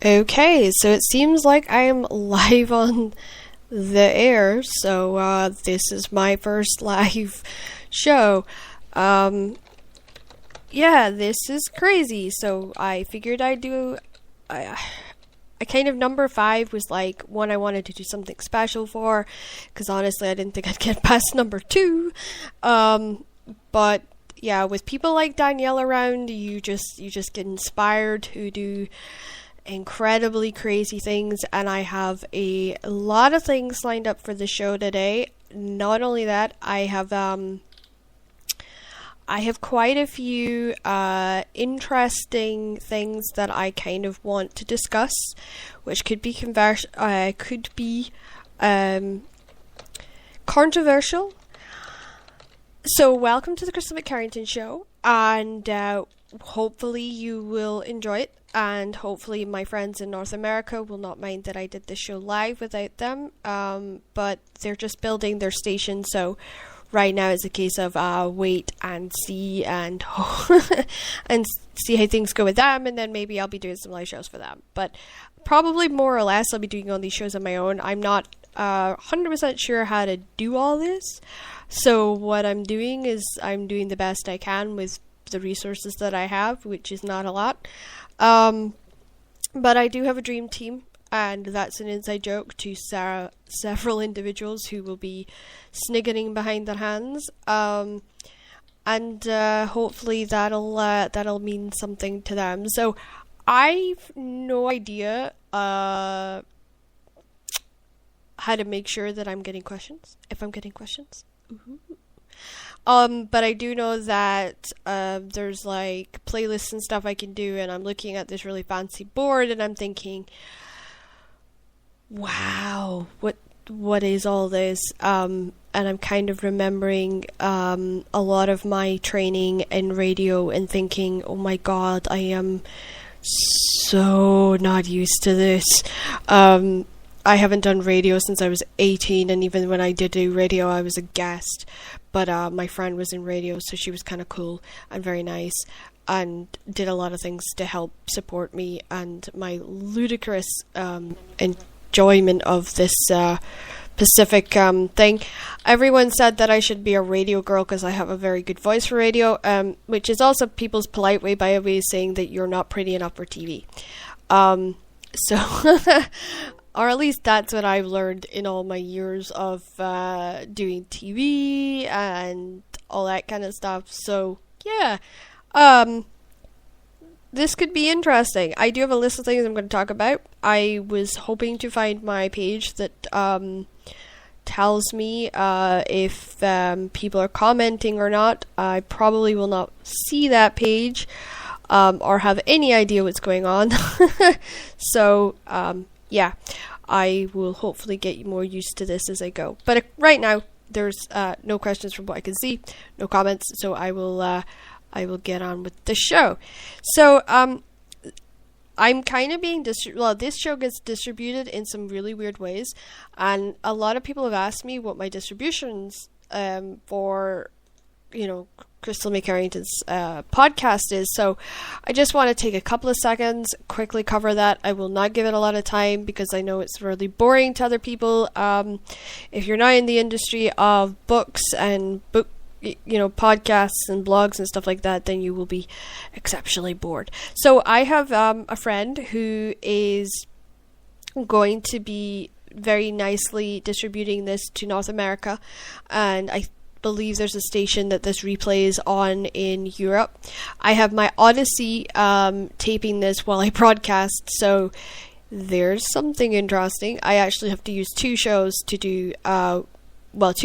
Okay, so it seems like I am live on the air, so this is my first live show. Yeah, this is crazy, so I figured I'd do... I kind of number 5 was like one I wanted to do something special for, because honestly I didn't think I'd get past number 2. But yeah, with people like Danielle around, you just get inspired to do incredibly crazy things, and I have a lot of things lined up for the show today. Not only that, I have quite a few interesting things that I kind of want to discuss, which could be controversial. So welcome to the Crystal McCarrington Show, and hopefully you will enjoy it, and hopefully my friends in North America will not mind that I did this show live without them, but they're just building their station, so right now it's a case of wait and see and and see how things go with them, and then maybe I'll be doing some live shows for them. But probably more or less I'll be doing all these shows on my own. I'm not 100% sure how to do all this, so what I'm doing is I'm doing the best I can with the resources that I have, which is not a lot. But I do have a dream team, and that's an inside joke to several individuals who will be sniggering behind their hands. And hopefully that'll mean something to them. So I've no idea how to make sure that I'm getting questions, if I'm getting questions. But I do know that there's like playlists and stuff I can do, and I'm looking at this really fancy board and I'm thinking, wow, what is all this? And I'm kind of remembering a lot of my training in radio and thinking, oh my god, I am so not used to this. I haven't done radio since I was 18, and even when I did do radio, I was a guest. But my friend was in radio, so she was kind of cool and very nice, and did a lot of things to help support me and my ludicrous enjoyment of this Pacific thing. Everyone said that I should be a radio girl because I have a very good voice for radio, which is also people's polite way by way of saying that you're not pretty enough for TV. So... or at least that's what I've learned in all my years of doing TV and all that kind of stuff. So, yeah. This could be interesting. I do have a list of things I'm going to talk about. I was hoping to find my page that tells me if people are commenting or not. I probably will not see that page or have any idea what's going on. So, yeah, I will hopefully get more used to this as I go. But right now, there's no questions from what I can see, no comments, so I will get on with the show. So, I'm kind of being this show gets distributed in some really weird ways, and a lot of people have asked me what my distributions for, Crystal McCarrington's podcast is. So I just want to take a couple of seconds, quickly cover that. I will not give it a lot of time because I know it's really boring to other people. If you're not in the industry of books and podcasts and blogs and stuff like that, then you will be exceptionally bored. So I have a friend who is going to be very nicely distributing this to North America, and I believe there's a station that this replays on in Europe. I have my Odyssey taping this while I broadcast, so there's something interesting. I actually have to use 2 shows to do 2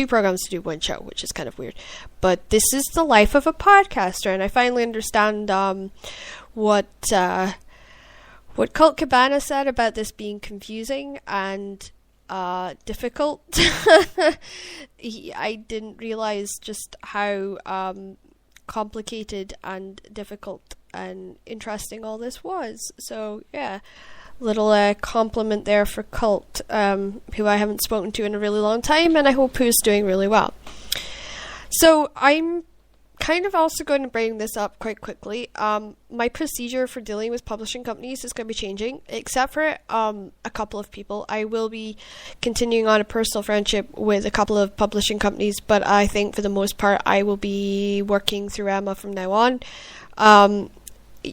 programs to do 1 show, which is kind of weird. But this is the life of a podcaster, and I finally understand what Colt Cabana said about this being confusing and difficult. I didn't realize just how complicated and difficult and interesting all this was. So yeah, little compliment there for Colt, who I haven't spoken to in a really long time, and I hope who's doing really well. So I'm kind of also going to bring this up quite quickly. My procedure for dealing with publishing companies is going to be changing, except for a couple of people. I will be continuing on a personal friendship with a couple of publishing companies, but I think for the most part I will be working through Emma from now on.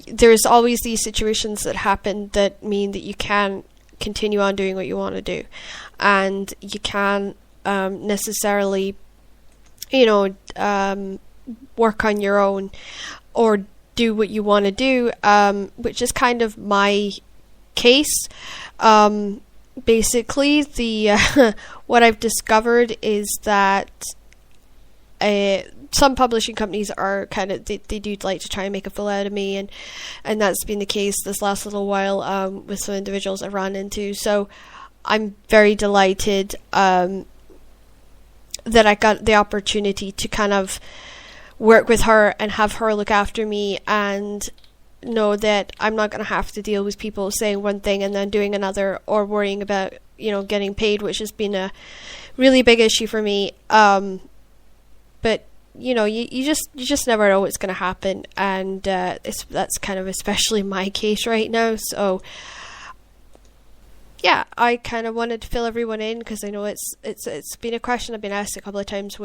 There's always these situations that happen that mean that you can't continue on doing what you want to do, and you can't necessarily, work on your own or do what you want to do, which is kind of my case. Basically, the what I've discovered is that some publishing companies are kind of, they do like to try and make a fool out of me, and that's been the case this last little while with some individuals I've run into. So I'm very delighted that I got the opportunity to kind of work with her and have her look after me, and know that I'm not going to have to deal with people saying one thing and then doing another, or worrying about, getting paid, which has been a really big issue for me. But you just never know what's going to happen, and that's kind of especially my case right now. So yeah, I kind of wanted to fill everyone in, because I know it's been a question I've been asked a couple of times.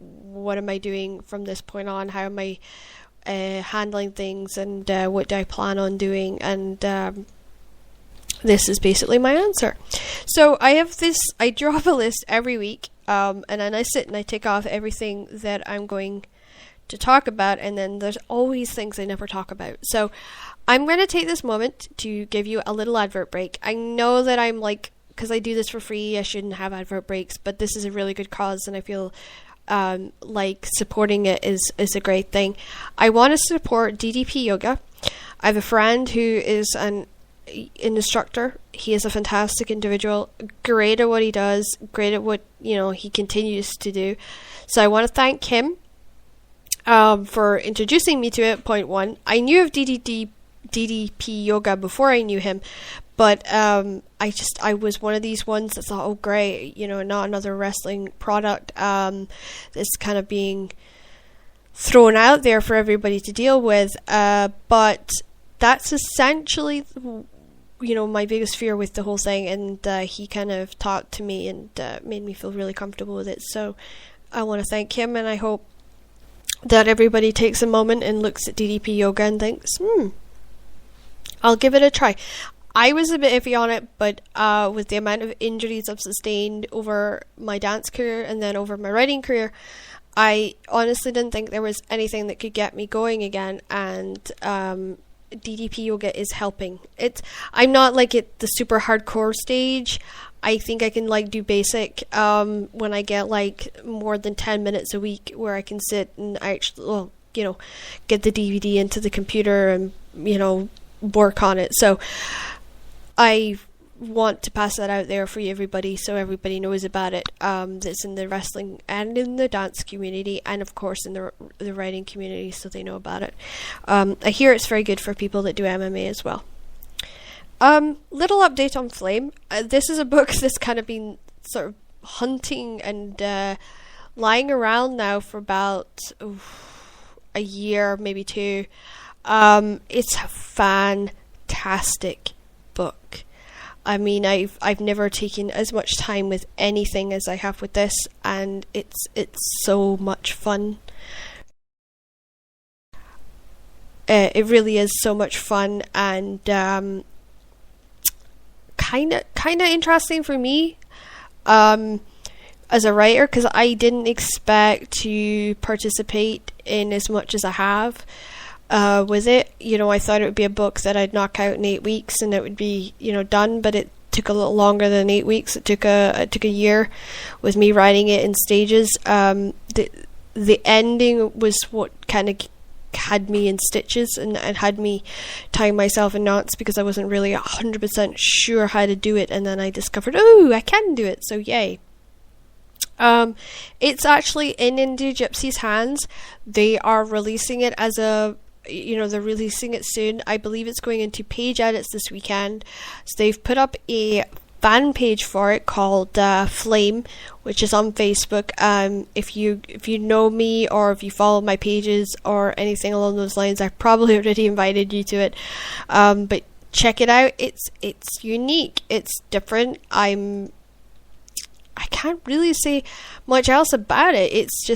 What am I doing from this point on? How am I handling things, and what do I plan on doing? And this is basically my answer. So I draw up a list every week, and then I sit and I tick off everything that I'm going to talk about, and then there's always things I never talk about. So I'm going to take this moment to give you a little advert break. I know that I'm because I do this for free, I shouldn't have advert breaks, but this is a really good cause, and I feel like supporting it is a great thing. I want to support DDP Yoga. I have a friend who is an instructor. He is a fantastic individual, great at what he does, great at what he continues to do. So I want to thank him for introducing me to it. Point one, I knew of DDP Yoga before I knew him, but I was one of these ones that thought, oh great, not another wrestling product that's kind of being thrown out there for everybody to deal with. But that's essentially, my biggest fear with the whole thing, and he kind of talked to me and made me feel really comfortable with it. So I want to thank him, and I hope that everybody takes a moment and looks at DDP Yoga and thinks, I'll give it a try. I was a bit iffy on it, but with the amount of injuries I've sustained over my dance career and then over my writing career, I honestly didn't think there was anything that could get me going again, and DDP Yoga is helping. I'm not at the super hardcore stage. I think I can do basic when I get more than 10 minutes a week where I can sit and actually, get the DVD into the computer and, work on it. So I want to pass that out there for everybody, so everybody knows about it, that's in the wrestling and in the dance community, and of course in the writing community, so they know about it. I hear it's very good for people that do MMA as well. Little update on Flame. This is a book that's kind of been sort of hunting and lying around now for about a year, maybe two. It's a fantastic book. I mean, I've never taken as much time with anything as I have with this, and it's so much fun. It really is so much fun, and kind of interesting for me as a writer, because I didn't expect to participate in as much as I have with it. I thought it would be a book that I'd knock out in 8 weeks and it would be done, but it took a little longer than 8 weeks. It took a year with me writing it in stages. The ending was what kind of had me in stitches and had me tying myself in knots, because I wasn't really 100% sure how to do it, and then I discovered, oh, I can do it, so yay. It's actually in Indie Gypsy's hands. They are releasing it as they're releasing it soon. I believe it's going into page edits this weekend. So they've put up a fan page for it called Flame, which is on Facebook. If you know me or if you follow my pages or anything along those lines, I probably already invited you to it. But check it out. It's unique. It's different. I can't really say much else about it. It's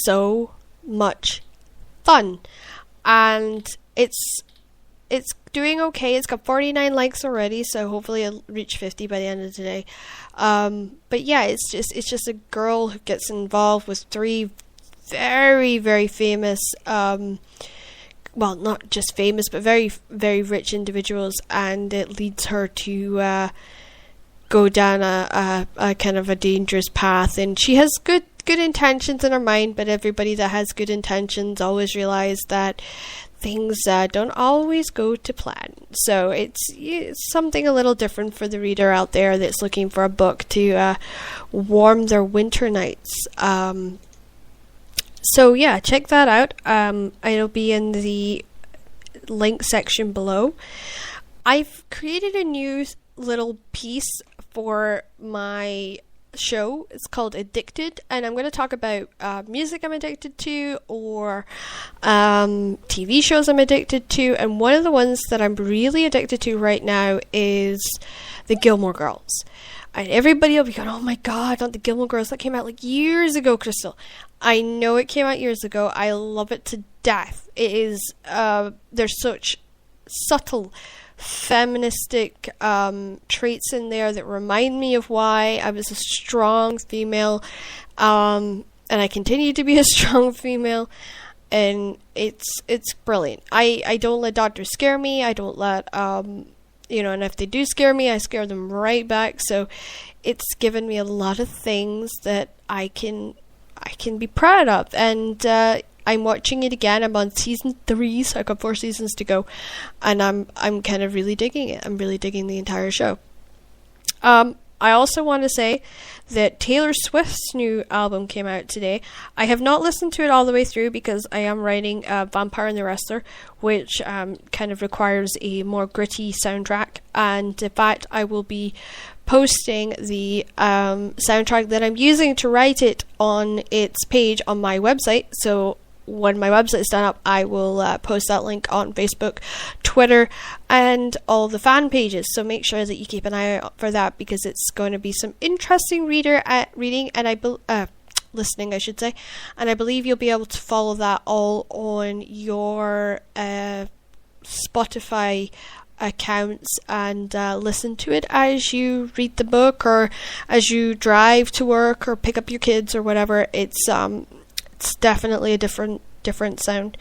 so much fun, and it's doing okay. It's got 49 likes already, so hopefully it'll reach 50 by the end of the day. But yeah, it's just a girl who gets involved with 3 very, very famous, well, not just famous, but very, very rich individuals, and it leads her to go down a kind of a dangerous path. And she has good intentions in her mind, but everybody that has good intentions always realize that things don't always go to plan. So it's something a little different for the reader out there that's looking for a book to warm their winter nights. So yeah, check that out. It'll be in the link section below. I've created a new little piece for my show. It's called Addicted, and I'm going to talk about music I'm addicted to, or TV shows I'm addicted to. And one of the ones that I'm really addicted to right now is the Gilmore Girls. And everybody will be going, oh my god, not the Gilmore Girls, that came out like years ago, Crystal. I know it came out years ago. I love it to death. It is there's such subtle feministic traits in there that remind me of why I was a strong female, and I continue to be a strong female, and it's brilliant. I don't let doctors scare me. I don't let and if they do scare me, I scare them right back. So it's given me a lot of things that I can be proud of, and I'm watching it again. I'm on season 3, so I've got 4 seasons to go, and I'm kind of really digging it. I'm really digging the entire show. I also want to say that Taylor Swift's new album came out today. I have not listened to it all the way through because I am writing Vampire and the Wrestler, which kind of requires a more gritty soundtrack. And in fact, I will be posting the soundtrack that I'm using to write it on its page on my website. So when my website is done up, I will post that link on Facebook, Twitter, and all the fan pages. So make sure that you keep an eye out for that, because it's going to be some interesting reading, and listening, I should say. And I believe you'll be able to follow that all on your Spotify accounts and listen to it as you read the book, or as you drive to work, or pick up your kids, or whatever. It's definitely a different sound.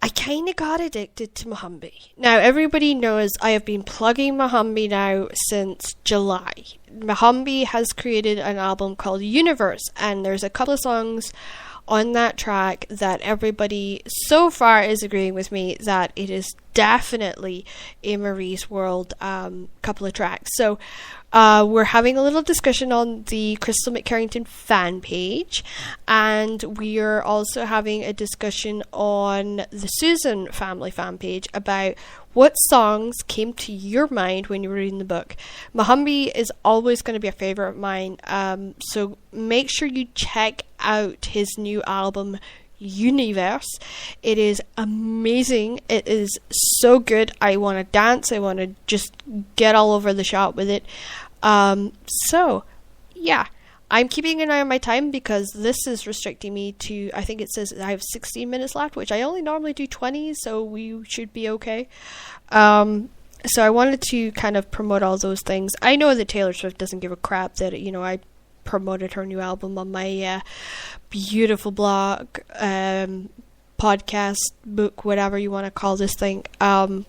I kind of got addicted to Mohombi. Now, everybody knows I have been plugging Mohombi now since July. Mohombi has created an album called Universe, and there's a couple of songs on that track that everybody so far is agreeing with me that it is definitely a Marie's World couple of tracks. So we're having a little discussion on the Crystal McCarrington fan page, and we are also having a discussion on the Susan family fan page about what songs came to your mind when you were reading the book. Mohombi is always going to be a favourite of mine, so make sure you check out his new album, Universe. It is amazing. It is so good. I want to dance. I want to just get all over the shop with it. So yeah, I'm keeping an eye on my time because this is restricting me to, I think it says I have 16 minutes left, which I only normally do 20, so we should be okay. So I wanted to kind of promote all those things. I know that Taylor Swift doesn't give a crap that, I promoted her new album on my beautiful blog, podcast, book, whatever you want to call this thing.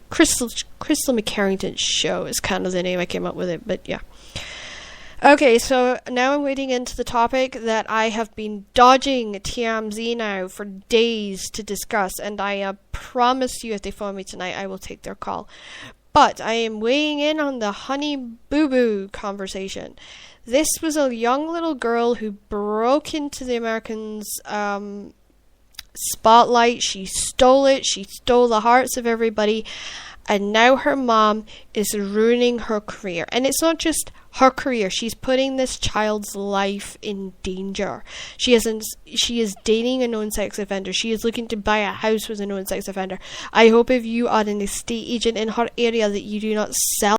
Crystal McCarrington's Show is kind of the name I came up with it, but yeah. Okay, so now I'm wading into the topic that I have been dodging TMZ now for days to discuss, and I promise you if they phone me tonight, I will take their call. But I am weighing in on the Honey Boo Boo conversation. This was a young little girl who broke into the Americans' spotlight. She stole it. She stole the hearts of everybody. and now her mom is ruining her career. And it's not just her career, she's putting this child's life in danger. She is dating a known sex offender. She is looking to buy a house with a known sex offender. I hope if you are an estate agent in her area that you do not sell